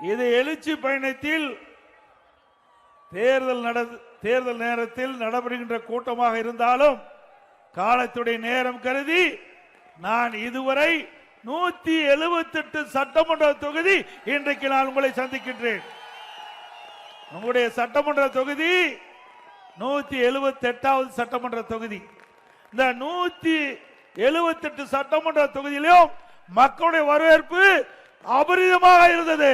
இது எழுச்சி பயணத்தில் தேர்தல் நேரத்தில் நடைபெறுகின்ற கூட்டமாக இருந்தாலும் காலத்துடைய நேரம் கருதி நான் இதுவரை 178 சட்டமன்ற தொகுதி இன்றைக்கு நான் உங்களை சந்திக்கின்றேன். நம்முடைய சட்டமன்ற தொகுதி 178வது சட்டமன்ற தொகுதி. இந்த 178 சட்டமன்ற தொகுதியிலும் மக்களுடைய வரவேற்பு அபரிதமாக இருந்தது.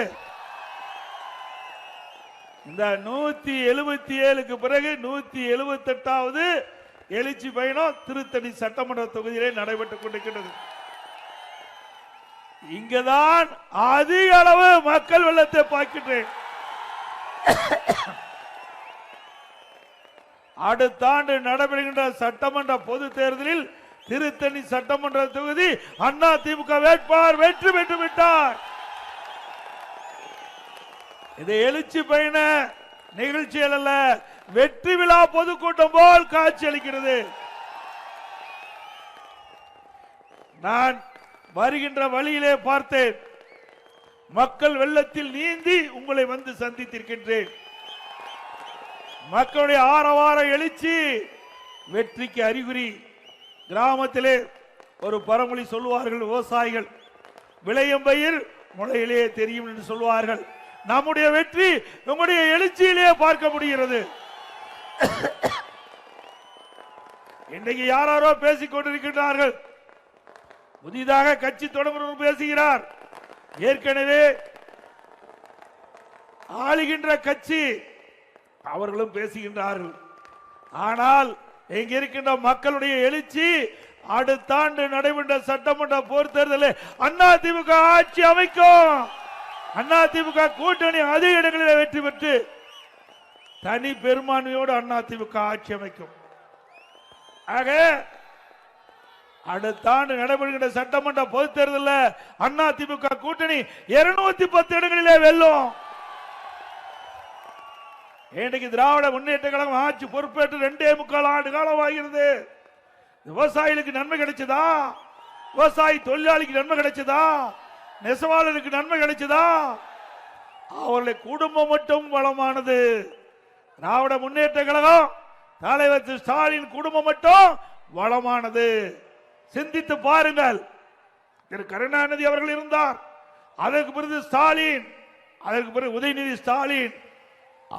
இந்த 177க்கு பிறகு 178வது எழுச்சி பயணம் திருத்தணி சட்டமன்ற தொகுதியிலே நடைபெற்றுக் கொண்டிருக்கிறது. இங்குதான் அதிக அளவு மக்கள் வெள்ளத்தை பார்க்கின்றேன். அடுத்த ஆண்டு நடைபெறுகின்ற சட்டமன்ற பொது தேர்தலில் திருத்தணி சட்டமன்ற தொகுதி அண்ணா திமுக வேட்பாளர் வெற்றி பெற்று விட்டார். இது எழுச்சி பயண நிகழ்ச்சிகள் அல்ல, வெற்றி விழா பொதுக்கூட்டம் போல் காட்சி அளிக்கிறது. நான் வருகின்ற வழியிலே பார்த்தேன், மக்கள் வெள்ளத்தில் நீந்தி உங்களை வந்து சந்தித்திருக்கின்றேன். மக்களுடைய ஆரவார எழுச்சி வெற்றிக்கு அறிகுறி. கிராமத்திலே ஒரு பழமொழி சொல்லுவார்கள், விவசாயிகள் விளையும் பயிர் முளையிலே தெரியும் என்று சொல்வார்கள். நம்முடைய வெற்றி நம்முடைய எழுச்சியிலே பார்க்க முடிகிறது. இன்றைக்கு யாரோ பேசிக் கொண்டிருக்கின்றார்கள், புதிதாக கட்சி தொடர்பு பேசுகிறார். ஏற்கனவே ஆளுகின்ற கட்சி அவர்களும் பேசுகின்றார்கள். ஆனால் இங்க இருக்கின்ற மக்களுடைய எழுச்சி அடுத்த ஆண்டு நடைபெற்ற சட்டமன்ற பொது தேர்தலில் அண்ணா திமுக ஆட்சி அமைக்கும். அண்ணா திமுக கூட்டணி அதிக இடங்களில் வெற்றி பெற்று தனி பெரும்பான்மையோடு அண்ணா திமுக ஆட்சி அமைக்கும். ஆக அடுத்த ஆண்டு நடைபெறுகின்ற சட்டமன்ற பொது தேர்தலில் அண்ணா திமுக கூட்டணி 210 இடங்களிலே வெல்லும். இன்றைக்கு திராவிட முன்னேற்ற கழகம் ஆட்சி பொறுப்பேற்று 2.25 ஆண்டு காலம் ஆகிறது. விவசாயிகளுக்கு நன்மை கிடைச்சதா? விவசாயி தொழிலாளிக்கு நன்மை கிடைச்சதா? நெசவாளருக்கு நன்மை கிடைச்சதா? அவர்களுடைய குடும்பம் மட்டும் வளமானது. திராவிட முன்னேற்ற கழகம் தலைவர் ஸ்டாலின் குடும்பம் மட்டும் வளமானது. சிந்தித்து பாருங்கள். திரு கருணாநிதி அவர்கள் இருந்தார், அதற்கு பிறகு ஸ்டாலின், அதற்கு பிறகு உதயநிதி ஸ்டாலின்,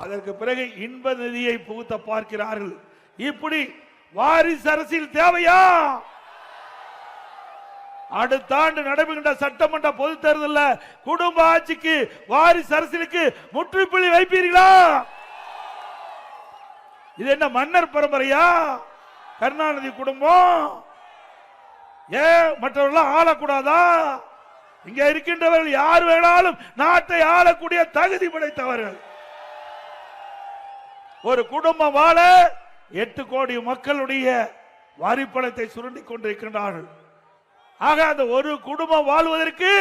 அதற்கு பிறகு இன்ப நிதியை புகுத்த பார்க்கிறார்கள். இப்படி வாரிசு அரசியல் தேவையா? அடுத்த ஆண்டு நடைபெறுகின்ற சட்டமன்ற பொது தேர்தலில் குடும்ப ஆட்சிக்கு வாரிசு அரசியலுக்கு முற்றுப்புள்ளி வைப்பீர்களா? இது என்ன மன்னர் பரம்பரையா? கருணாநிதி குடும்பம் ஏன் மற்றவர்கள் ஆளக்கூடாதா? இங்க இருக்கின்றவர்கள் யார் வேணாலும் நாட்டை ஆளக்கூடிய தகுதி படைத்தவர்கள். ஒரு குடும்பம் வாழ 8 கோடி மக்களுடைய வரிப்பணத்தை சுருண்டிக் கொண்டிருக்கின்றார்கள். ஆக அந்த ஒரு குடும்பம் வாழ்வதற்கு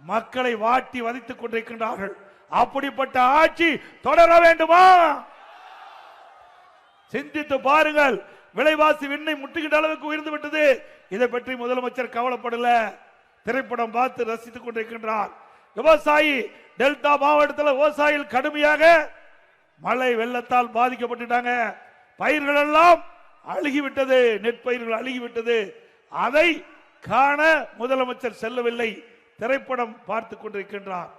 மக்களை வாட்டி வதைத்துக் கொண்டிருக்கின்றார்கள். அப்படிப்பட்ட ஆட்சி தொடர வேண்டுமா? சிந்தித்து பாருங்கள். விலைவாசி விண்ணை முட்டுகின்ற அளவுக்கு உயர்ந்து விட்டது. இதை பற்றி முதலமைச்சர் கவலைப்படல. திரைப்படம் பார்த்து ரசித்துக் கொண்டிருக்கின்றார். விவசாயி டெல்டா மாவட்டத்தில் விவசாயிகள் கடுமையாக மழை வெள்ளத்தால் பாதிக்கப்பட்டுட்டாங்க. பயிர்கள் எல்லாம் அழுகிவிட்டது, நெற்பயிர்கள் அழுகிவிட்டது. அதை காண முதலமைச்சர் செல்லவில்லை, திரைப்படம் பார்த்துக் கொண்டிருக்கின்றார்.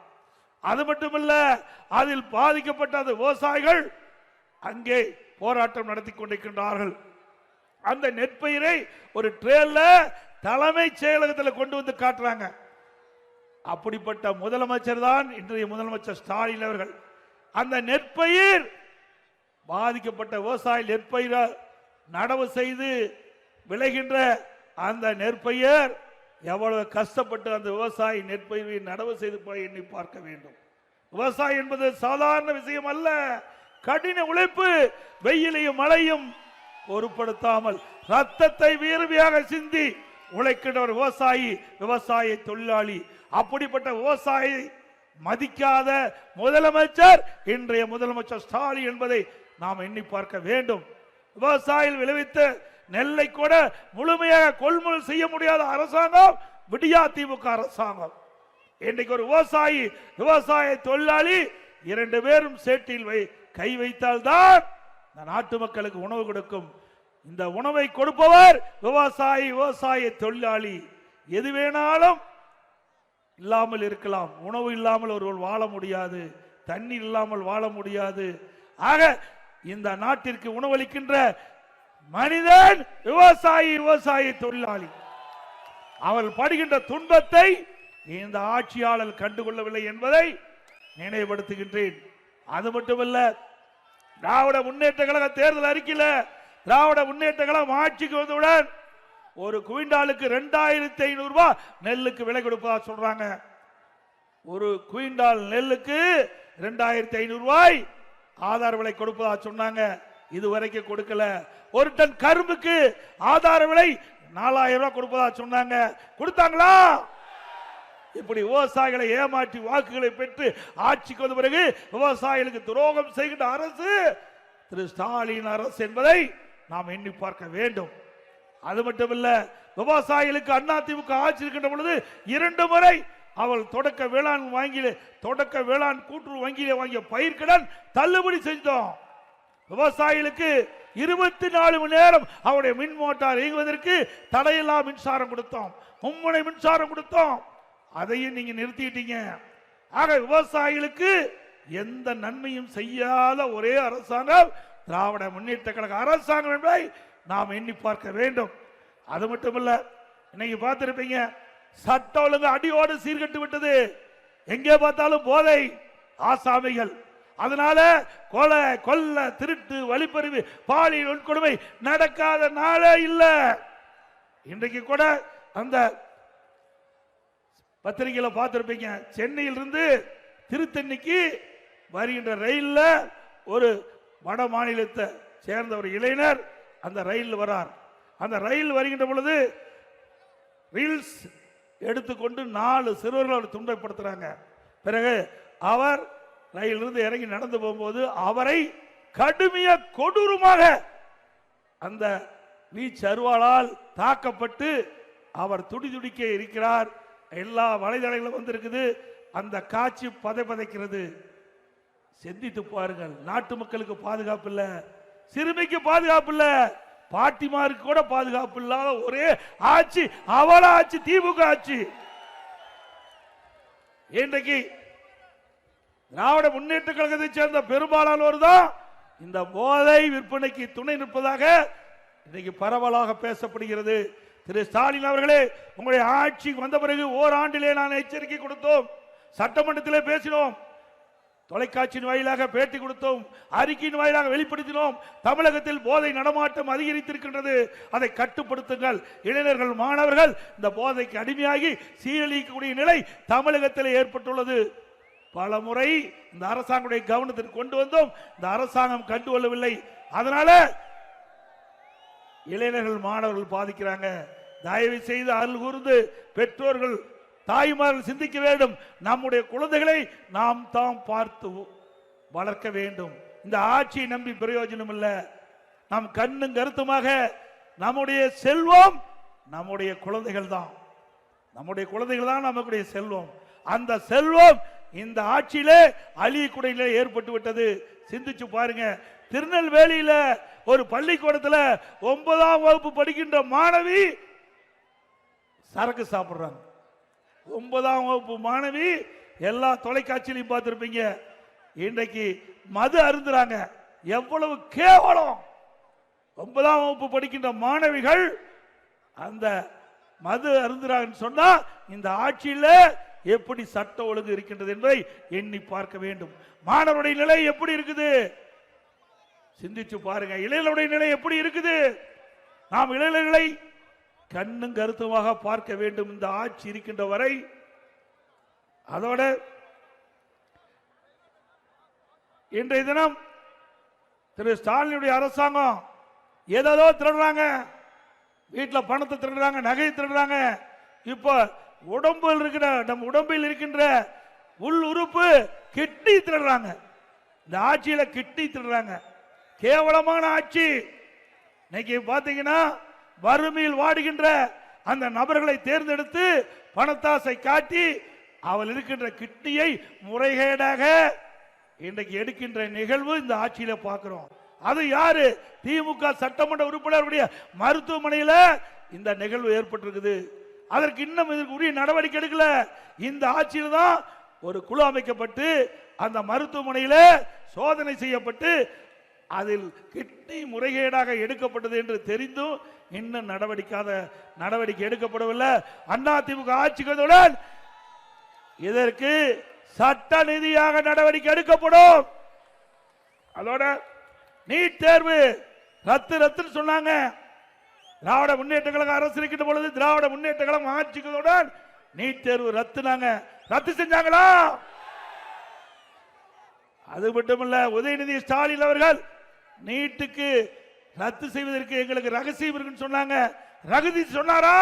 அது மட்டுமல்ல, அதில் பாதிக்கப்பட்ட அந்த விவசாயிகள் அங்கே போராட்டம் நடத்தி கொண்டிருக்கின்றார்கள். அந்த நெற்பயிரை ஒரு ட்ரெயின்ல தலைமை செயலகத்தில் கொண்டு வந்து காட்டுறாங்க. அப்படிப்பட்ட முதலமைச்சர் தான் இன்றைய முதலமைச்சர் ஸ்டாலின் அவர்கள். அந்த நெற்பயிர் பாதிக்கப்பட்ட விவசாயி நெற்பயிர நடவு செய்து விளைகின்ற அந்த நெற்பயிர் எவ்வளவு கஷ்டப்பட்டு அந்த விவசாயி நெற்பயிரை நடவு செய்து போய் எண்ணி பார்க்க வேண்டும். விவசாயம் என்பது சாதாரண விஷயம் அல்ல. கடின உழைப்பு, வெயிலையும் மழையும் பொருட்படுத்தாமல் ரத்தத்தை வேர்வையாக சிந்தி உழைக்கின்ற ஒரு விவசாயி, விவசாய தொழிலாளி. அப்படிப்பட்ட விவசாயி மதிக்காத முதலமைச்சர் இன்றைய முதலமைச்சர் ஸ்டாலின் என்பதை நாம் எண்ணி பார்க்க வேண்டும். விவசாயிகள் விளைவித்த நெல்லை கூட முழுமையாக கொள்முதல் செய்ய முடியாத அரசாங்கம் விடியா திமுக அரசாங்கம். இன்றைக்கு ஒரு விவசாய தொழிலாளி 2 பேரும் சேற்றில் கை வைத்தால்தான் நாட்டு மக்களுக்கு உணவு கொடுக்கும். இந்த உணவை கொடுப்பவர் விவசாய தொழிலாளி. எது வேணாலும் இல்லாமல் இருக்கலாம், உணவு இல்லாமல் ஒருவர் வாழ முடியாது, தண்ணீர் இல்லாமல் வாழ முடியாது. ஆக இந்த நாட்டிற்கு உணவளிக்கின்ற மனிதன் விவசாய தொழிலாளி. அவள் படுகின்ற துன்பத்தை இந்த ஆட்சியாளர் கண்டுகொள்ளவில்லை என்பதை நினைவுபடுத்துகின்றேன். அது மட்டுமல்ல, திராவிட முன்னேற்ற கழக தேர்தல் அறிக்கையில் திராவிட முன்னேற்ற கழகம் ஆட்சிக்கு வந்தவுடன் ஒரு குவிண்டாலுக்கு 2500 ரூபாய் நெல்லுக்கு விலை கொடுப்பதா சொல்றாங்க. ஒரு குவிண்டால் நெல்லுக்கு 2500 ரூபாய் ஆதார விலை கொடுப்பதா சொன்னாங்க. இதுவரைக்கும் கொடுக்கல. ஒரு டன் கரும்புக்கு ஆதார விலை 4000 ரூபாய் கொடுப்பதா சொன்னாங்க. கொடுத்தாங்களா? இப்படி விவசாயிகளை ஏமாற்றி வாக்குகளை பெற்று ஆட்சிக்கு வந்த பிறகு விவசாயிகளுக்கு துரோகம் செய்கின்ற அரசு திரு ஸ்டாலின் அரசு என்பதை நாம் எண்ணி பார்க்க வேண்டும். அது மட்டுமல்ல, விவசாயிகளுக்கு அதிமுக ஆட்சி இருக்கின்ற பொழுது 2 முறை அவள் தொடக்க வேளாண் கூட்டுறவு வங்கியிலே வாங்கிய பயிர்க்கடன் தள்ளுபடி செஞ்சோம். விவசாயிகளுக்கு 24 மணி நேரம் அவருடைய மின் மோட்டார் இயங்குவதற்கு தடையில்லா மின்சாரம் கொடுத்தோம், மும்முனை மின்சாரம் கொடுத்தோம். அதையும் நீங்க நிறுத்திட்டீங்க. ஆக விவசாயிகளுக்கு எந்த நன்மையும் செய்யாத ஒரே அரசாங்கம் திராவிட முன்னேற்ற கழக அரசாங்கம் என்பதை நாம் எண்ணி பார்க்க வேண்டும். அது மட்டுமல்ல, இன்னைக்கு பார்த்திருப்பீங்க, சட்ட ஒழுங்கு அடியோடு சீர்கட்டு விட்டது. எங்கே பார்த்தாலும் போதை ஆசாமிகள். அதனால கொலை, கொல்ல, திருட்டு, வழிப்பறிவு, பாலியல் வன்கொடுமை நடக்காத நாளே இல்லை. இன்றைக்கு கூட அந்த பத்திரிகையில பார்த்திருப்பீங்க, சென்னையிலிருந்து திருத்தணிக்கு வருகின்ற ரயில்ல ஒரு வட மாநிலத்தை சேர்ந்த ஒரு இளைஞர் அந்த ரயில் வரார். அந்த ரயில் வருகின்ற பொழுது ரீல்ஸ் எடுத்துக்கொண்டு 4 சிறுவர்கள் துன்பப்படுத்துறாங்க. பிறகு அவர் ரயிலிருந்து இறங்கி நடந்து போகும்போது அவரை கடுமையாக கொடூரமாக அந்த வீச்சு அருவாளால் தாக்கப்பட்டு அவர் துடிதுடிக்க இருக்கிறார். எல்லா வலைதளங்களும் வந்திருக்குது. அந்த காட்சி பதைக்கிறது. சிந்தித்து பாருங்கள். நாட்டு மக்களுக்கு பாதுகாப்பு இல்ல, சிறுமிக்கு பாதுகாப்பு இல்ல, பாட்டிமாருக்கு கூட பாதுகாப்பு இல்லாத ஒரே ஆட்சி அவள ஆட்சி, திமுக ஆட்சி. இன்றைக்கு திராவிட முன்னேற்ற கழகத்தை சேர்ந்த பெரும்பாலானோர் தான் இந்த போதை விற்பனைக்கு துணை நிற்பதாக இன்றைக்கு பரவலாக பேசப்படுகிறது. திரு ஸ்டாலின் அவர்களே, உங்களுடைய ஆட்சிக்கு வந்த பிறகு ஓராண்டிலே நான் எச்சரிக்கை கொடுத்தோம், சட்டமன்றத்திலே பேசினோம், தொலைக்காட்சியின் வாயிலாக பேட்டி கொடுத்தோம், அறிக்கையின் வாயிலாக வெளிப்படுத்தினோம். தமிழகத்தில் போதை நடமாட்டம் அதிகரித்திருக்கின்றது, அதை கட்டுப்படுத்துங்கள். இளைஞர்கள், மாணவர்கள் இந்த போதைக்கு அடிமையாகி சீரழிக்கக்கூடிய நிலை தமிழகத்தில் ஏற்பட்டுள்ளது. பல முறை இந்த அரசாங்கத்துடைய கவனத்திற்கு கொண்டு வந்தோம், இந்த அரசாங்கம் கண்டுகொள்ளவில்லை. அதனால இளைஞர்கள், மாணவர்கள் பாதிக்கிறாங்க. தயவு செய்து அருள் கூர்ந்து பெற்றோர்கள், தாய்மார்கள் சிந்திக்க வேண்டும். நம்முடைய குழந்தைகளை நாம் தான் பார்த்து வளர்க்க வேண்டும். இந்த ஆட்சியை நம்பி பிரயோஜனம் இல்லை. நாம் கண்ணும் கருத்துமாக நம்முடைய செல்வம் நம்முடைய குழந்தைகள் தான். நம்முடைய குழந்தைகள் தான் நம்முடைய செல்வம். அந்த செல்வம் இந்த ஆட்சியிலே அழியக்கூடிய ஏற்பட்டு விட்டது. சிந்திச்சு பாருங்க. திருநெல்வேலியில ஒரு பள்ளிக்கூடத்தில் 9ஆம் வகுப்பு படிக்கின்ற மாணவி சரக்கு சாப்பிடுறாங்க. 9ஆம் வகுப்பு மாணவி, எல்லா தொலைக்காட்சியிலையும் பார்த்திருப்பீங்க. இன்றைக்கு மது அருந்துறாங்க. எவ்வளவு கேவலம்! 9ஆம் வகுப்பு படிக்கின்ற மாணவிகள் அந்த மது அருந்துறாங்கன்னு சொன்னா இந்த ஆட்சியில் எப்படி சட்ட ஒழுங்கு இருக்கின்றது என்பதை எண்ணி பார்க்க வேண்டும். மாணவருடைய நிலை எப்படி இருக்குது சிந்திச்சு பாருங்க. இளைஞருடைய நிலை எப்படி இருக்குது? நாம் இளைஞர்களை கண்ணும் கருத்துமாக பார்க்க வேண்டும் இந்த ஆட்சி இருக்கின்ற வரை. அதோட இன்றைய தினம் திரு ஸ்டாலினுடைய அரசாங்கம் ஏதோ திருடுறாங்க, வீட்டில் பணத்தை திருடுறாங்க, நகையை திருடுறாங்க. இப்ப உடம்பில் இருக்கிற நம் உடம்பில் இருக்கின்ற உள் உறுப்பு கிட்னி திருடுறாங்க. இந்த ஆட்சியில கிட்னி திருடுறாங்க. கேவலமான ஆட்சி. இன்னைக்கு பாத்தீங்கன்னா வறுமையில் வாடுகின்ற அந்த நபர்களை தேர்ந்தெடுத்து பணத்தாசை காட்டி அவள் இருக்கின்ற கிட்னியை முறைகேடாக இன்றைக்கு எடுக்கின்ற நிகழ்வு இந்த ஆட்சியில பார்க்கிறோம். அது யாரு? திமுக சட்டமன்ற உறுப்பினருடைய மருத்துவமனையில இந்த நிகழ்வு ஏற்பட்டிருக்குது. அதற்கு இன்னும் இதற்கு உரிய நடவடிக்கை எடுக்கல. இந்த ஆட்சியில் தான் ஒரு குழு அமைக்கப்பட்டு அந்த மருத்துவமனையில சோதனை செய்யப்பட்டு அதில் கிட்னி முறைகேடாக எடுக்கப்பட்டது என்று தெரிந்தும் இன்னும் நடவடிக்கை எடுக்கப்படவில்லை. அதிமுக ஆட்சிகளுடன் இதற்கு சட்ட ரீதியாக நடவடிக்கை எடுக்கப்படும். அதோட நீட் தேர்வு ரத்து சொன்னாங்க. திராவிட முன்னேற்ற கழகம் அரசு இருக்கின்ற பொழுது திராவிட முன்னேற்ற கழகம் ஆட்சிகளுடன் நீட் தேர்வு ரத்து செஞ்சாங்களா? அது மட்டுமல்ல, உதயநிதி ஸ்டாலின் அவர்கள் நீட்டுக்கு ரத்து செய்வதற்கு எங்களுக்கு ரகசியம் இருக்குன்னு சொன்னாங்க. ரகசியம் சொன்னாரா?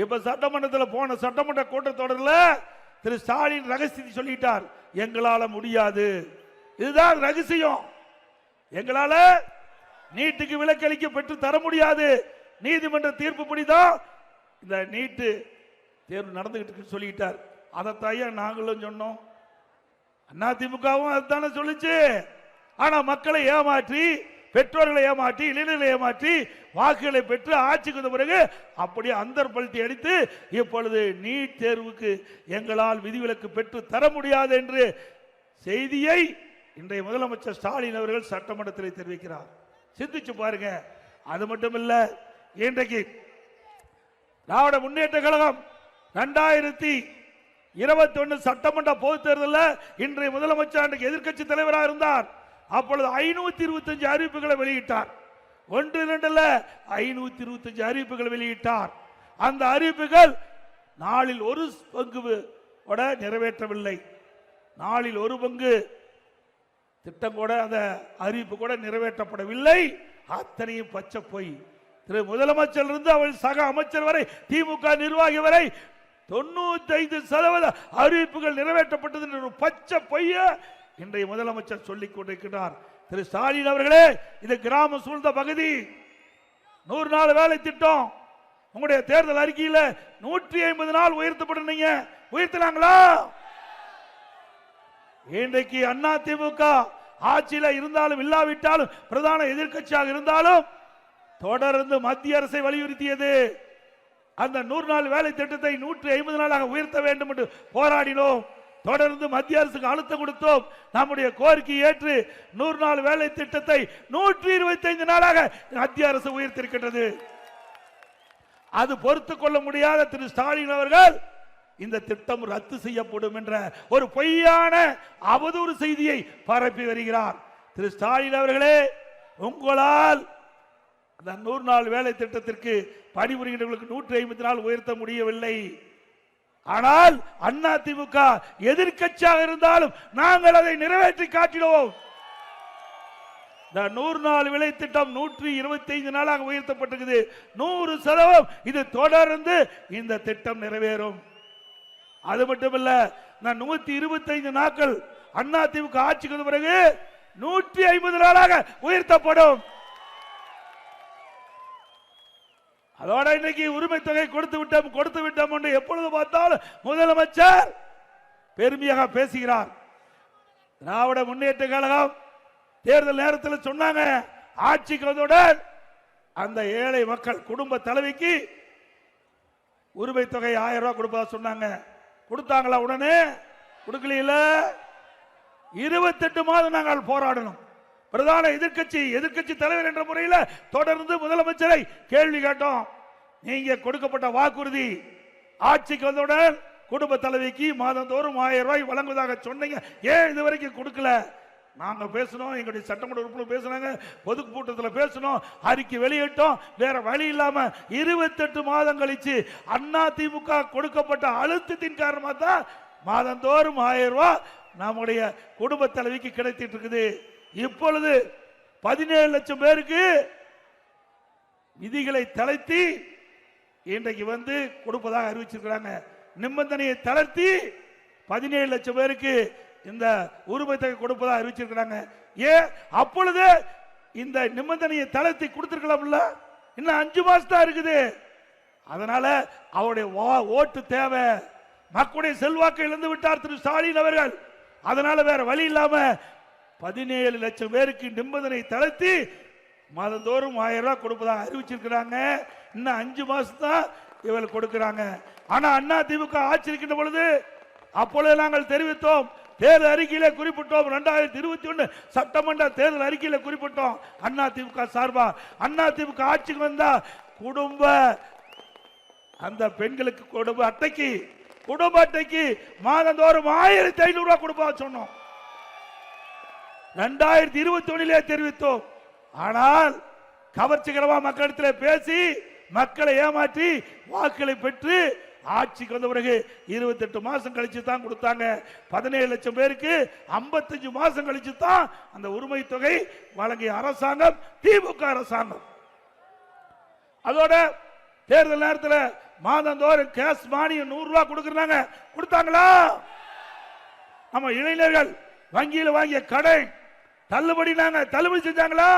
இப்ப சட்டமன்றத்தில் போன சட்டமன்ற கூட்டத்தொடரில் திரு ஸ்டாலின் ரகசியத்தை சொல்லிட்டார். எங்களால முடியாது, இதுதான் ரகசியம். எங்களால நீட்டுக்கு விலக்களிக்க பெற்று தர முடியாது. நீதிமன்ற தீர்ப்புப்படிதான் இந்த நீட்டு தேர்வு நடந்துகிட்டு சொல்லிட்டார். அதைத்தான் நாங்களும் சொன்னோம். அதிமுகவும் அதுதானே சொல்லிச்சு. ஆனா மக்களை ஏமாற்றி, பெற்றோர்களை ஏமாற்றி, இளைஞர்களை ஏமாற்றி வாக்குகளை பெற்று ஆட்சிக்கு வந்த பிறகு அப்படியே அந்தர்பல்ட்டி அடித்து இப்பொழுது நீட் தேர்வுக்கு எங்களால் விதிவிலக்கு பெற்று தர முடியாது என்று செய்தியை இன்றைய முதலமைச்சர் ஸ்டாலின் அவர்கள் சட்டமன்றத்தில் தெரிவிக்கிறார். சிந்திச்சு பாருங்க. அது மட்டுமல்ல, இன்றைக்கு திராவிட முன்னேற்ற கழகம் 2021 சட்டமன்ற பொதுத் தேர்தலில் இன்றைய முதலமைச்சர் எதிர்க்கட்சி தலைவராக இருந்தார். அப்பொழுது 525 அறிவிப்புகளை வெளியிட்டார். 1-2 525 அறிவிப்புகள் வெளியிட்டார். அந்த அறிவிப்புகள் நாளில் ஒரு பங்கு கூட நிறைவேற்றவில்லை. நாளில் ஒரு பங்கு திட்டம் கூட, அந்த அறிவிப்பு கூட நிறைவேற்றப்படவில்லை. அத்தனையும் பச்சை பொய். திரு முதலமைச்சர் இருந்து அவள் சக அமைச்சர் வரை, திமுக நிர்வாகி வரை 95% அறிவிப்புகள் நிறைவேற்றப்பட்டது என்ற ஒரு பச்சை பொய்ய இன்றைய முதலமைச்சர் சொல்லிக் கொண்டிருக்கிறார். திரு ஸ்டாலின் அவர்களே, இது கிராம சூழ்ந்த பகுதி. 100 நாள் வேலை திட்டம் உங்களுடைய தேர்தல் அறிக்கையில் 150 நாள் உயர்த்தப்படும். உயர்த்தினாங்களா? இன்றைக்கு அதிமுக ஆட்சியில இருந்தாலும் இல்லாவிட்டாலும் பிரதான எதிர்க்கட்சியாக இருந்தாலும் தொடர்ந்து மத்திய அரசை வலியுறுத்தியது. அந்த 100 நாள் வேலை திட்டத்தை 150 நாளாக உயர்த்த வேண்டும் என்று போராடினோம். தொடர்ந்து மத்திய அரசுக்கு அழுத்தம் கொடுத்தோம். நம்முடைய கோரிக்கை ஏற்று 100 நாள் வேலை திட்டத்தை 125 நாளாக மத்திய அரசு உயர்த்திருக்கின்றது. அது பொறுத்துக் கொள்ள முடியாத திரு ஸ்டாலின் அவர்கள் இந்த திட்டம் ரத்து செய்யப்படும் என்ற ஒரு பொய்யான அவதூறு செய்தியை பரப்பி வருகிறார். திரு ஸ்டாலின் அவர்களே, உங்களால் அந்த 100 நாள் வேலை திட்டத்திற்கு பணிபுரிகின்றவர்களுக்கு 150 நாள் உயர்த்த முடியவில்லை. ஆனால் அதிமுக எதிர்க்கட்சியாக இருந்தாலும் நாங்கள் அதை நிறைவேற்றி காட்டினோம். 100 நாள் வேலை திட்டம் 125 நாளாக உயர்த்தப்பட்டிருக்கிறது. 100% இது தொடர்ந்து இந்த திட்டம் நிறைவேறும். அது மட்டுமல்ல, 125 நாட்கள் அதிமுக ஆட்சிக்கு வந்த பிறகு 150 நாளாக உயர்த்தப்படும். அதோட இன்னைக்கு உரிமை தொகை கொடுத்து விட்டோம் என்று எப்பொழுது பார்த்தாலும் முதலமைச்சர் பெருமையாக பேசுகிறார். திராவிட முன்னேற்ற கழகம் தேர்தல் நேரத்தில் சொன்னாங்க, ஆட்சிக்கு வந்தவுடன் அந்த ஏழை மக்கள் குடும்ப தலைவிக்கு உரிமை தொகை 1000 ரூபாய் கொடுப்பதா சொன்னாங்க. கொடுத்தாங்களா? உடனே கொடுக்கல. 28 மாதம் நாங்கள் போராடணும். பிரதான எதிர்க்கட்சி தலைவர் என்ற முறையில் தொடர்ந்து முதலமைச்சரை கேள்வி கேட்டோம். நீங்க கொடுக்கப்பட்ட வாக்குறுதி ஆட்சிக்கு வந்தவுடன் குடும்ப தலைவிக்கு மாதந்தோறும் 1000 ரூபாய் வழங்குவதாக சொன்னீங்க, ஏன் இதுவரைக்கும் கொடுக்கல? நாங்க பேசணும், எங்களுடைய சட்டமன்ற உறுப்பினர் பேசினாங்க, பொதுக்கூட்டத்தில் பேசணும், அறிக்கை வெளியிட்டோம். வேற வழி இல்லாம 28 மாதம் கழிச்சு அதிமுக கொடுக்கப்பட்ட அழுத்தத்தின் காரணமாக தான் மாதந்தோறும் 1000 ரூபாய் நம்முடைய குடும்ப தலைவிக்கு கிடைத்திட்டு இருக்குது. இப்பொழுது 17 லட்சம் பேருக்கு விதிகளை தளர்த்தி இன்றைக்கு வந்து கொடுப்பதாக அறிவிச்சிருக்கிறாங்க. நிபந்தனையை தளர்த்தி 17 லட்சம் பேருக்கு இந்த உரிமை தொகை கொடுப்பதாக அறிவிச்சிருக்கிறாங்க. ஏன் அப்பொழுது இந்த நிபந்தனையை தளர்த்தி கொடுத்திருக்கலாம்ல? இன்னும் 5 மாசம் தான் இருக்குது. அதனால அவருடைய ஓட்டு தேவை. மக்களுடைய செல்வாக்கை இழந்து விட்டார் திரு ஸ்டாலின் அவர்கள். அதனால வேற வழி இல்லாம 17 லட்சம் பேருக்கு நிபந்தனை தளர்த்தி மாதந்தோறும் 1000 ரூபாய் கொடுப்பதாக அறிவிச்சிருக்கிறாங்க. இன்னும் 5 மாசம் தான் இவர்கள் கொடுக்கிறாங்க. ஆனா அண்ணா திமுக ஆட்சி இருக்கின்ற பொழுது அப்பொழுது நாங்கள் தெரிவித்தோம், தேர்தல் அறிக்கையில குறிப்பிட்டோம், 2021 சட்டமன்ற தேர்தல் அறிக்கையில குறிப்பிட்டோம், அண்ணா திமுக சார்பா அண்ணா திமுக ஆட்சிக்கு வந்தா குடும்ப அந்த பெண்களுக்கு குடும்ப அட்டைக்கு மாதந்தோறும் 1500 ரூபாய் கொடுப்பா சொன்னோம். 2021 தெரிவித்தோம். ஆனால் கவர்ச்சிகரமா மக்களிடத்தில் பேசி மக்களை ஏமாற்றி வாக்குகளை பெற்று ஆட்சிக்கு வந்த பிறகு 28 மாசம் கழிச்சு தான் கொடுத்தாங்க. 17 லட்சம் பேருக்கு 55 மாசம் கழிச்சு தான் அந்த உரிமை தொகை வழங்கிய அரசாங்கம் திமுக அரசாங்கம். அதோட தேர்தல் நேரத்தில் மாதந்தோறும் கேஸ் மானியம் 100 ரூபாய் கொடுக்கறாங்க. கொடுத்தாங்களா? நம்ம இளைஞர்கள் வங்கியில் வாங்கிய கடை தள்ளுபடி செஞ்சாங்களா?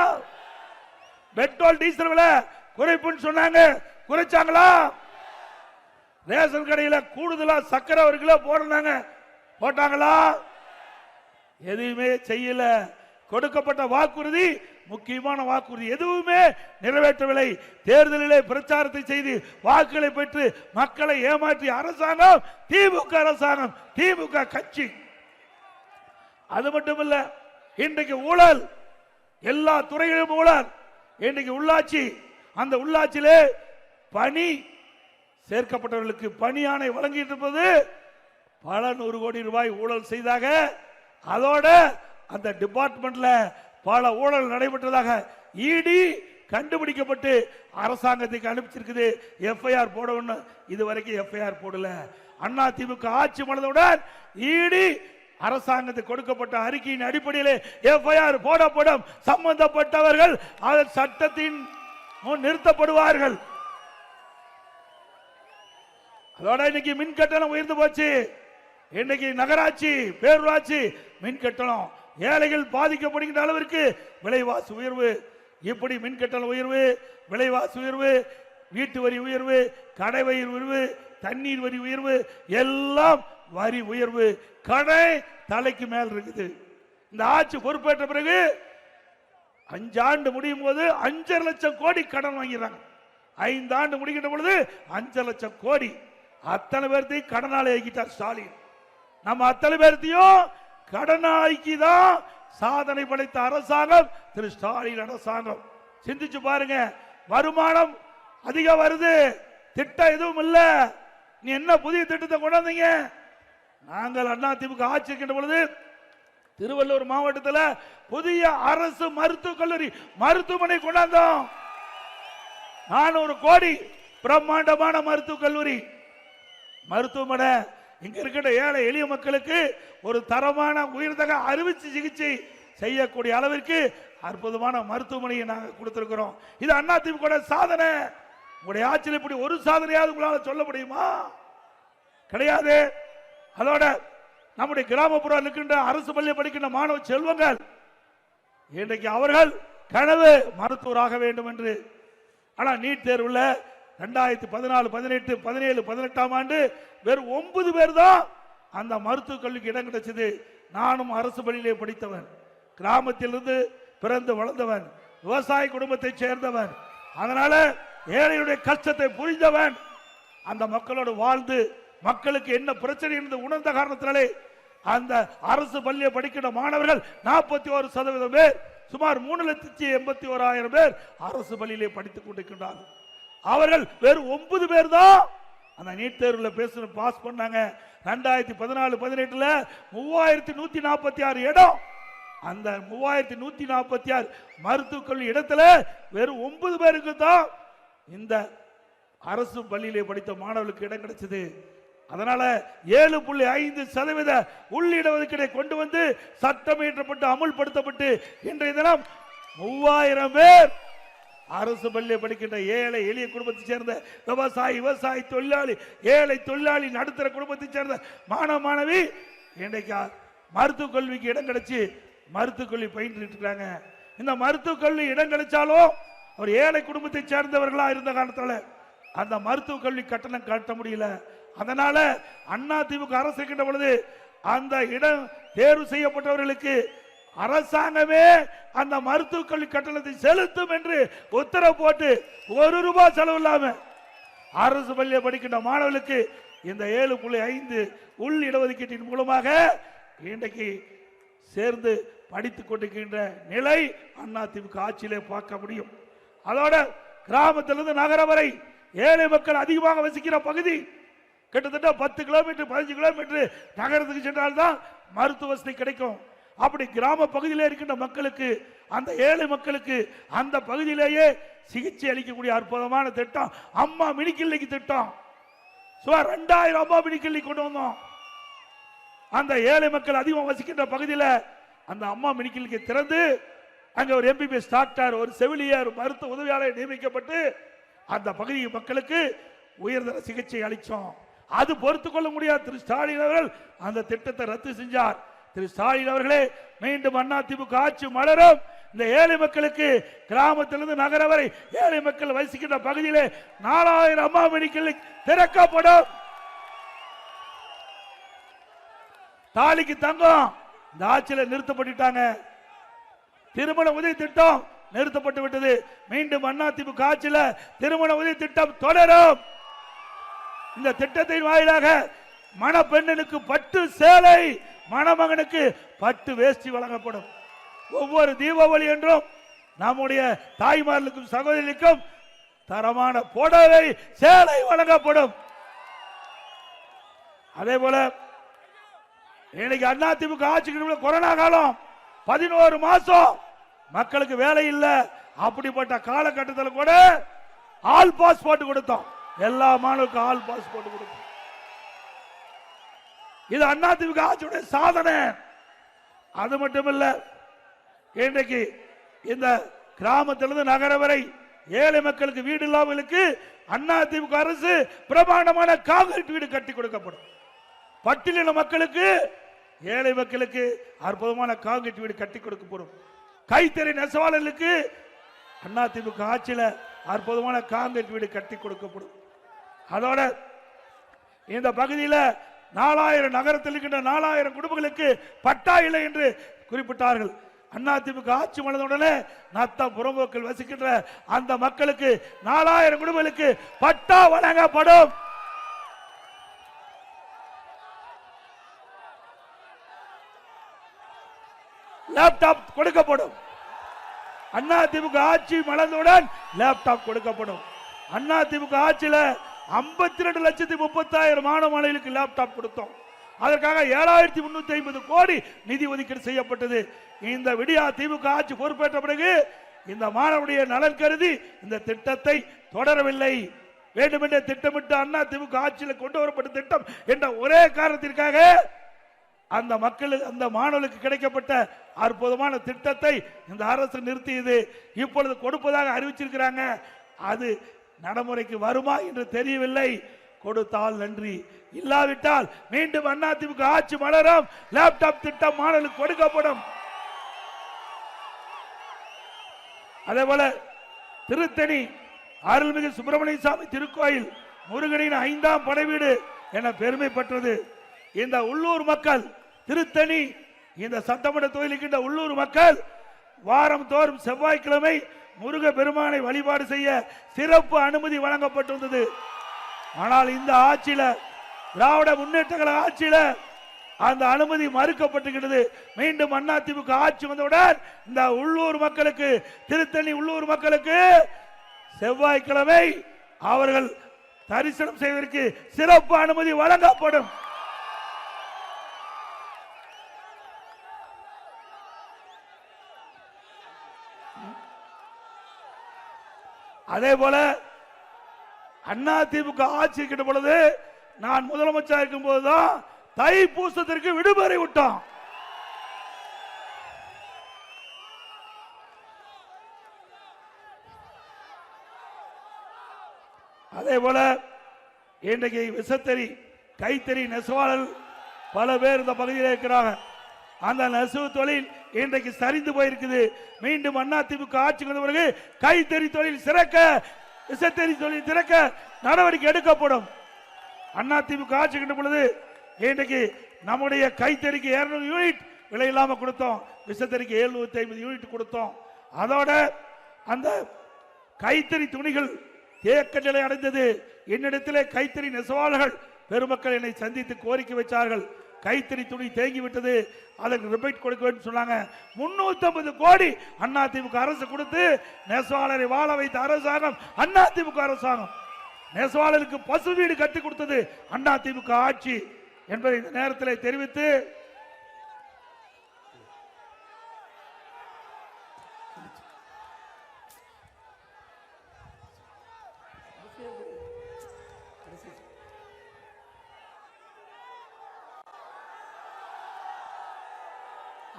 பெட்ரோல் டீசல் விலை குறைப்புன்னு சொன்னாங்க, குறைச்சாங்களா? ரேஷன் கடையில் கூடுதலா சக்கரை 1 கிலோ போட்டாங்களா? எதுவுமே செய்யல. கொடுக்கப்பட்ட வாக்குறுதி, முக்கியமான வாக்குறுதி எதுவுமே நிறைவேற்றவில்லை. தேர்தலிலே பிரச்சாரத்தை செய்து வாக்குகளை பெற்று மக்களை ஏமாற்றிய அரசாங்கம் திமுக அரசாங்கம், திமுக கட்சி. அது மட்டுமல்ல, இன்றைக்கு ஊழல், எல்லா துறைகளிலும் ஊழல். இன்றைக்கு உள்ளாட்சி, அந்த உள்ளாட்சியிலே பணி சேர்க்கப்பட்டவர்களுக்கு பணி ஆணை வழங்கிட்டு இருப்பது பல 100 கோடி ரூபாய் ஊழல் செய்தாக. அதோட அந்த டிபார்ட்மெண்ட்ல பல ஊழல் நடைபெற்றதாக இடி கண்டுபிடிக்கப்பட்டு அரசாங்கத்துக்கு அனுப்பிச்சிருக்குது. எஃப்ஐஆர் போடணும், இதுவரைக்கும் எஃப்ஐஆர் போடல. அண்ணா திமுக ஆட்சி மலர்ந்தவுடன் இடி அரசாங்கத்துக்கு கொடுக்கப்பட்ட அறிக்கையின் அடிப்படையில் எஃப்ஐஆர் போடப்படும். சம்பந்தப்பட்டவர்கள் அதன் சட்டத்தின் முன் நிறுத்தப்படுவார்கள். அதோட இன்னைக்கு மின் கட்டணம் உயர்ந்து போச்சு. இன்னைக்கு நகராட்சி, பேரூராட்சி மின் கட்டணம் ஏழைகள் பாதிக்கப்படுகின்ற அளவிற்கு விலைவாசி உயர்வு. இப்படி மின் கட்டண உயர்வு, விலைவாசி உயர்வு, வீட்டு வரி உயர்வு, கடை வரி உயர்வு, தண்ணீர் வரி உயர்வு, எல்லாம் வரி உயர்வு. கடை தலைக்கு மேல் இருக்குது. இந்த ஆட்சி பொறுப்பேற்ற பிறகு 5 ஆண்டு முடியும் போது 5.5 லட்சம் கோடி கடன் வாங்கிறாங்க. 5 ஆண்டு முடிக்கின்ற பொழுது 5 லட்சம் கோடி. அத்தனை பேர்த்தையும் கடனாளி ஆக்கிட்டார் ஸ்டாலின். நம்ம அத்தனை பேர்த்தையும் கடனாளிக்கு தான் சாதனை படைத்த அரசாங்கம் திரு ஸ்டாலின் அரசாங்கம். சிந்திச்சு பாருங்க. வருமானம் அதிகம் வருது, திட்டம் எதுவும் இல்ல. நீ என்ன புதிய திட்டத்தை கொண்டாந்தீங்க? நாங்கள் அண்ணா திமுக ஆட்சி இருக்கின்ற பொழுது திருவள்ளூர் மாவட்டத்தில் புதிய அரசு மருத்துவக் கல்லூரி, மருத்துவமனை கொண்டாந்தோம். 400 கோடி பிரம்மாண்டமான மருத்துவக் கல்லூரி, மருத்துவமனை. இங்க இருக்கிற ஏழை எளிய மக்களுக்கு ஒரு தரமான உயர்தக அறுவை சிகிச்சை செய்யக்கூடிய அளவிற்கு அற்புதமான மருத்துவமனையை நாங்கள் கொடுத்திருக்கிறோம். இது அண்ணா திமுக சாதனை. உங்களுடைய ஆட்சியில் இப்படி ஒரு சாதனையாவது உங்களால் சொல்ல முடியுமா? கிடையாது. அதோட நம்முடைய கிராமப்புறம் இருக்கின்ற அரசு பள்ளி படிக்கின்ற மாணவ செல்வங்கள் இன்றைக்கு அவர்கள் கனவு மருத்துவராக வேண்டும் என்று. ஆனால் நீட் தேர்வுல 2014, 18, 17, 18ஆம் ஆண்டு வெறும் 9 பேர் தான் அந்த மருத்துவக் கல்விக்கு இடம் கிடைச்சது. நானும் அரசு பள்ளியிலே படித்தவன், கிராமத்திலிருந்து பிறந்து வளர்ந்தவன், விவசாய குடும்பத்தை சேர்ந்தவன். அதனால ஏழையுடைய கஷ்டத்தை புரிந்தவன். அந்த மக்களோடு வாழ்ந்து மக்களுக்கு என்ன பிரச்சனை என்று உணர்ந்த காரணத்தினாலே அந்த அரசு பள்ளியை படிக்கின்ற மாணவர்கள் 41% பேர், சுமார் 3,81,000 பேர் அரசு பள்ளியிலே படித்துக் கொண்டிருக்கின்றார்கள். அவர்கள் வெறும் 9 பேர் தான் அந்த நீட் தேர்வில் பேச பாஸ் பண்ணாங்க. 2014, 18ல 3146 இடம். அந்த 3146 மருத்துவக் கல்வி இடத்துல வெறும் 9 பேருக்கு தான் இந்த அரசு பள்ளியிலே படித்த மாணவர்களுக்கு இடம் கிடைச்சது. அதனால 7.5% உள்ளிட ஒதுக்கீடை கொண்டு வந்து சட்டம் இயற்றப்பட்டு அமுல்படுத்தப்பட்டு இன்றைய தினம் 3000 பேர் அரசு பள்ளியை படிக்கின்ற ஏழை எளிய குடும்பத்தை சேர்ந்த விவசாயி தொழிலாளி, ஏழை தொழிலாளி, நடுத்தர குடும்பத்தை சேர்ந்த மாணவ மாணவி இன்றைக்கு மருத்துவக் கல்விக்கு இடம் கிடைச்சி மருத்துவக் கல்வி பயின்று இருக்கிறாங்க. இந்த மருத்துவக் கல்வி இடம் கிடைச்சாலும் ஒரு ஏழை குடும்பத்தை சேர்ந்தவர்களா இருந்த காரணத்தால அந்த மருத்துவக் கல்வி கட்டணம் கட்ட முடியல. அதனால அண்ணா திமுக அரசு இருக்கின்ற பொழுது அந்த இடம் தேர்வு செய்யப்பட்டவர்களுக்கு அரசாங்கமே அந்த மருத்துவக் கல்வி கட்டணத்தை செலுத்தும் என்று உத்தரவு போட்டு ₹1 செலவு இல்லாம அரசு பள்ளியை படிக்கின்ற மாணவர்களுக்கு இந்த 7.5 உள் இடஒதுக்கீட்டின் மூலமாக இன்றைக்கு சேர்ந்து படித்துக் கொண்டிருக்கின்ற நிலை அதிமுக ஆட்சியிலே பார்க்க முடியும். அதோட கிராமத்திலிருந்து நகரம் வரை ஏழை மக்கள் அதிகமாக வசிக்கிற பகுதி கிட்டத்தட்ட 10 கிலோமீட்டர் 15 கிலோமீட்டர் நகரத்துக்கு சென்றால்தான் மருத்துவ வசதி கிடைக்கும். அப்படி கிராம பகுதியிலே இருக்கின்ற மக்களுக்கு அந்த ஏழை மக்களுக்கு அந்த பகுதியிலேயே சிகிச்சை அளிக்கக்கூடிய அற்புதமான திட்டம் அம்மா மினி கிளினிக் திட்டம். சுமார் 2000 அம்மா மினி கிளினிக் கொண்டு வந்தோம். அந்த ஏழை மக்கள் அதிகம் வசிக்கின்ற பகுதியில் அந்த அம்மா மினி கிளினிக்கை திறந்து அங்க ஒரு எம்பிபிஎஸ் டாக்டர் ஒரு செவிலியர் மருத்துவ உதவியாளர் நியமிக்கப்பட்டு அந்த பகுதி மக்களுக்கு உயர்தர சிகிச்சை அளித்தோம். அது பொறுத்துக் கொள்ள முடியாது. திரு ஸ்டாலின் அவர்கள் அந்த திட்டத்தை ரத்து செஞ்சார். திரு ஸ்டாலின் அவர்களே மீண்டும் அதிமுக ஆட்சி மலரும். இந்த ஏழை மக்களுக்கு கிராமத்திலிருந்து நகர வரை ஏழை மக்கள் வசிக்கின்ற பகுதியிலே 4000 அம்மா மினி கிளினிக் திறக்கப்படும். தாலிக்கு தங்கம் இந்த ஆட்சியில் நிறுத்தப்பட்டுட்டாங்க. திருமண உதவி திட்டம் நிறுத்தப்பட்டு விட்டது. மீண்டும் அதிமுக ஆட்சியில் திருமண உதவி திட்டம் தொடரும். இந்த திட்டத்தின் வாயிலாக மணப்பெண்ணுக்கு பட்டு சேலை, மணமகனுக்கு பட்டு வேஷ்டி வழங்கப்படும். ஒவ்வொரு தீபாவளி என்றும் நம்முடைய தாய்மார்களுக்கும் சகோதரிக்கும் தரமான புடவை சேலை வழங்கப்படும். அதே போல இன்னைக்கு அதிமுக ஆட்சிக்கு கொரோனா காலம் 11 மாசம் மக்களுக்கு வேலை இல்லை. அப்படிப்பட்ட காலகட்டத்தில் கூட ஆல் பாஸ் போட்டு கொடுத்தோம். எல்லா மாணவருக்கும் ஆல் பாஸ் போட்டு கொடுத்தோம். இது அதிமுக ஆட்சியுடைய சாதனை. அது மட்டுமல்ல, இன்றைக்கு இந்த கிராமத்திலிருந்து நகர வரை ஏழை மக்களுக்கு வீடு இல்லாமலுக்கு அதிமுக அரசு பிரமாண்டமான கான்கிரீட் வீடு கட்டி கொடுக்கப்படும். பட்டியலின மக்களுக்கு ஏழை மக்களுக்கு அற்புதமான கான்கிரீட் வீடு கட்டி கொடுக்கப்படும். கைத்தறி நெசவாளர்களுக்கு அதிமுக ஆட்சியில் அற்புதமான கான்கிரீட் வீடு கட்டி கொடுக்கப்படும். அதோட இந்த பகுதியில் 4000 நகரத்தில் இருக்கின்ற 4000 குடும்பங்களுக்கு பட்டா இல்லை என்று குறிப்பிட்டார்கள். அதிமுக ஆட்சி மலர்ந்தவுடனே நத்தம் புறம்போக்கில் வசிக்கின்ற அந்த மக்களுக்கு 4000 குடும்பங்களுக்கு பட்டா வழங்கப்படும். லேப்டாப் கொடுக்கப்படும். அதிமுக ஆட்சி மலர்ந்தவுடன் லேப்டாப் கொடுக்கப்படும். அதிமுக ஆட்சியில் 52,30,000 மாணவ மாணவிகளுக்கு லேப்டாப் கொடுத்தோம். அதற்காக 7,350 கோடி நிதி ஒதுக்கீடு செய்யப்பட்டது. இந்த விடியா திமுக ஆட்சி பொறுப்பேற்ற பிறகு இந்த மாணவருடைய நலன் கருதி இந்த திட்டத்தை தொடரவில்லை. வேண்டுமென்றே திட்டமிட்டு அதிமுக ஆட்சியில் கொண்டு வரப்பட்ட திட்டம் என்ற ஒரே காரணத்திற்காக அந்த மக்களுக்கு அந்த மாணவர்களுக்கு கிடைக்கப்பட்ட அற்புதமான திட்டத்தை இந்த அரசு நிறுத்தியது. இப்பொழுது கொடுப்பதாக அறிவிச்சிருக்கிறாங்க. அது நடைமுறைக்கு வருமா என்று தெரியவில்லை. கொடுத்தால் நன்றி, இல்லாவிட்டால் மீண்டும் அதிமுக ஆட்சி மலரும். லேப்டாப் திட்டம் மாணவர்களுக்கு கொடுக்கப்படும். அதே போல திருத்தணி அருள்மிகு சுப்பிரமணிய சாமி திருக்கோயில் முருகனின் 5ஆம் படைவீடு என பெருமை பெற்றது. இந்த உள்ளூர் மக்கள் திருத்தணி இந்த சட்டமன்ற தொகுதியில் உள்ளூர் மக்கள் வாரம் தோறும் செவ்வாய்க்கிழமை முருக பெருமானை வழிபாடு செய்ய சிறப்பு அனுமதி வழங்கப்பட்டிருந்தது. ஆனால் இந்த ஆட்சியில திராவிட முன்னேற்ற கழக ஆட்சியில அந்த அனுமதி மறுக்கப்பட்டுகிறது. மீண்டும் அதிமுக ஆட்சி வந்தவுடன் இந்த உள்ளூர் மக்களுக்கு திருத்தணி உள்ளூர் மக்களுக்கு செவ்வாய்க்கிழமை அவர்கள் தரிசனம் செய்வதற்கு சிறப்பு அனுமதி வழங்கப்படும். அதே போல அதிமுக ஆட்சி இருக்கின்ற பொழுது நான் முதலமைச்சர் இருக்கும் போதுதான் தைப்பூசத்திற்கு விடுமுறை விட்டோம். அதே போல இன்றைக்கு விசத்தறி கைத்தறி நெசவாளர் பல பேர் இந்த பகுதியில் இருக்கிறாங்க. அந்த நெசவு தொழில் இன்றைக்கு சரிந்து போயிருக்குது. மீண்டும் அதிமுக ஆட்சிக்கு வந்த பிறகு கைத்தறி தொழில் சிறக்க, விசத்தறி தொழில் திறக்க நடவடிக்கை எடுக்கப்படும். அதிமுக ஆட்சி கண்ட பொழுது இன்றைக்கு நம்முடைய கைத்தறிக்கு 200 யூனிட் விலை இல்லாம கொடுத்தோம், விசத்தறிக்கு 750 யூனிட் கொடுத்தோம். அதோட அந்த கைத்தறி துணிகள் தேக்க நிலை அடைந்தது. என்னிடத்திலே கைத்தறி நெசவாளர்கள் பெருமக்கள் என்னை சந்தித்து கோரிக்கை வைத்தார்கள், கைத்தறி துணி தேங்கி விட்டது, அதற்கு ரிபேட் கொடுக்க வேண்டும் சொன்னாங்க. 350 கோடி அதிமுக அரசு கொடுத்து நெசவாளரை வாழ வைத்த அரசாங்கம் அதிமுக அரசாங்கம். நெசவாளருக்கு பசு வீடு கட்டி கொடுத்தது அதிமுக ஆட்சி என்பதை இந்த நேரத்தில் தெரிவித்து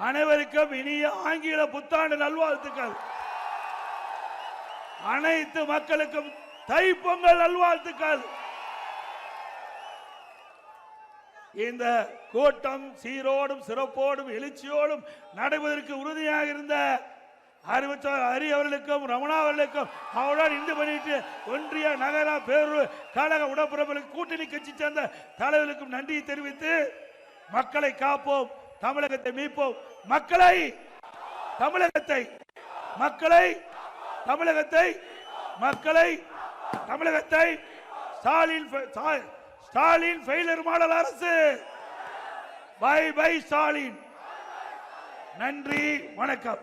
அனைவருக்கும் இனிய ஆங்கில புத்தாண்டு நல்வாழ்த்துக்கள். அனைத்து மக்களுக்கும் தைப்பொங்கல் நல்வாழ்த்துக்கள். இந்த கூட்டம் சீரோடும் சிறப்போடும் எழுச்சியோடும் நடைபெறுவதற்கு உறுதியாக இருந்த அறிவிச்சார் ஹரி அவர்களுக்கும் ரமணா அவர்களுக்கும் அவருடன் இந்து பண்ணிட்டு ஒன்றிய நகர பேரூர் கழக உடப்புறங்களுக்கு கூட்டணி கட்சி சேர்ந்த தலைவர்களுக்கும் நன்றியை தெரிவித்து மக்களை காப்போம், தமிழகத்தை மீட்போம், மக்களை தமிழகத்தை மக்களை தமிழகத்தை மக்களை தமிழகத்தை ஸ்டாலின் ஃபெயிலியர் மாடல் அரசு. Bye bye Stalin. நன்றி, வணக்கம்.